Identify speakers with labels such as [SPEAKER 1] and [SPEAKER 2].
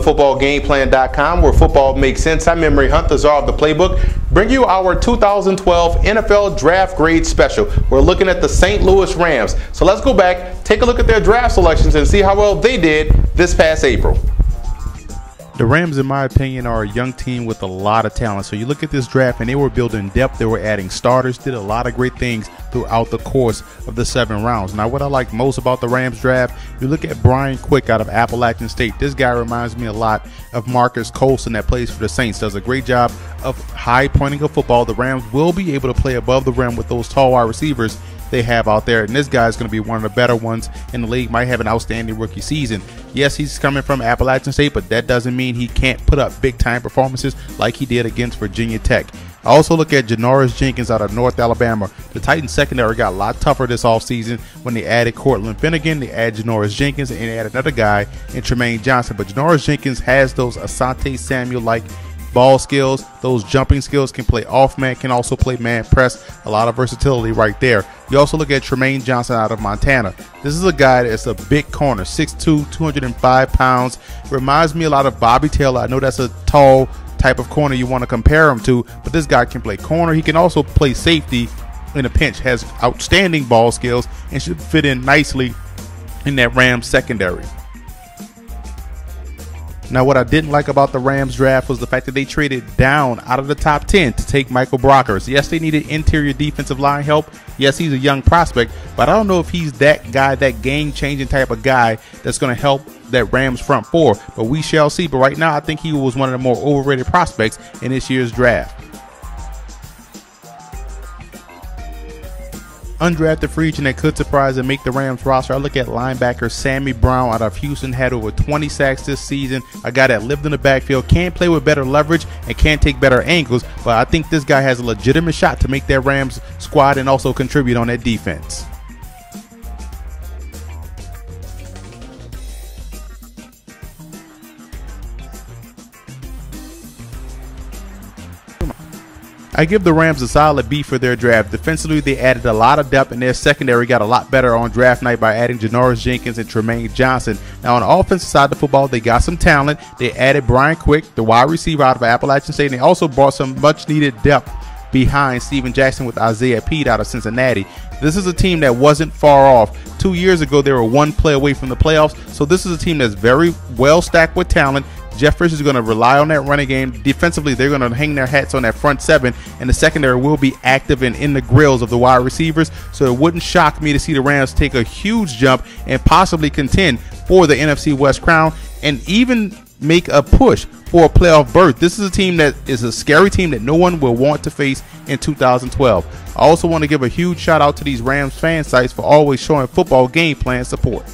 [SPEAKER 1] footballgameplan.com, where football makes sense. I'm Memory Hunt, the czar of the playbook. Bring you our 2012 NFL Draft Grade Special. We're looking at the St. Louis Rams. So let's go back, take a look at their draft selections, and see how well they did this past April.
[SPEAKER 2] The Rams, in my opinion, are a young team with a lot of talent. So you look at this draft, and they were building depth. They were adding starters, did a lot of great things throughout the course of the 7 rounds. Now, what I like most about the Rams draft, you look at Brian Quick out of Appalachian State. This guy reminds me a lot of Marcus Colston that plays for the Saints. Does a great job of high pointing of football. The Rams will be able to play above the rim with those tall wide receivers they have out there, and this guy is going to be one of the better ones in the league. Might have an outstanding rookie season. Yes, he's coming from Appalachian State, but that doesn't mean he can't put up big time performances like he did against Virginia Tech. I also look at Janoris Jenkins out of North Alabama. The Titans secondary got a lot tougher this offseason when they added Cortland Finnegan, they added Janoris Jenkins, and they added another guy in Tremaine Johnson. But Janoris Jenkins has those Asante Samuel-like ball skills, those jumping skills, can play off man, can also play man press. A lot of versatility right there. You also look at Tremaine Johnson out of Montana. This is a guy that's a big corner, 6'2", 205 pounds. Reminds me a lot of Bobby Taylor. I know that's a tall type of corner you want to compare him to, but this guy can play corner. He can also play safety in a pinch, has outstanding ball skills, and should fit in nicely in that Rams secondary. Now, what I didn't like about the Rams draft was the fact that they traded down out of the top 10 to take Michael Brockers. Yes, they needed interior defensive line help. Yes, he's a young prospect, but I don't know if he's that guy, that game-changing type of guy that's going to help that Rams front four. But we shall see. But right now, I think he was one of the more overrated prospects in this year's draft. Undrafted free agent that could surprise and make the Rams roster. I look at linebacker Sammy Brown out of Houston, had over 20 sacks this season. A guy that lived in the backfield, can play with better leverage and can take better angles, but I think this guy has a legitimate shot to make that Rams squad and also contribute on that defense. I give the Rams a solid B for their draft. Defensively, they added a lot of depth, and their secondary got a lot better on draft night by adding Janoris Jenkins and Tremaine Johnson. Now, on the offensive side of the football, they got some talent. They added Brian Quick, the wide receiver out of Appalachian State, and they also brought some much-needed depth behind Steven Jackson with Isaiah Pete out of Cincinnati. This is a team that wasn't far off. 2 years ago, they were one play away from the playoffs, so this is a team that's very well stacked with talent. Jeff Fisher is going to rely on that running game. Defensively, they're going to hang their hats on that front 7, and the secondary will be active and in the grills of the wide receivers. So it wouldn't shock me to see the Rams take a huge jump and possibly contend for the NFC West crown and even make a push for a playoff berth. This is a team that is a scary team that no one will want to face in 2012. I also want to give a huge shout out to these Rams fan sites for always showing football game plan support.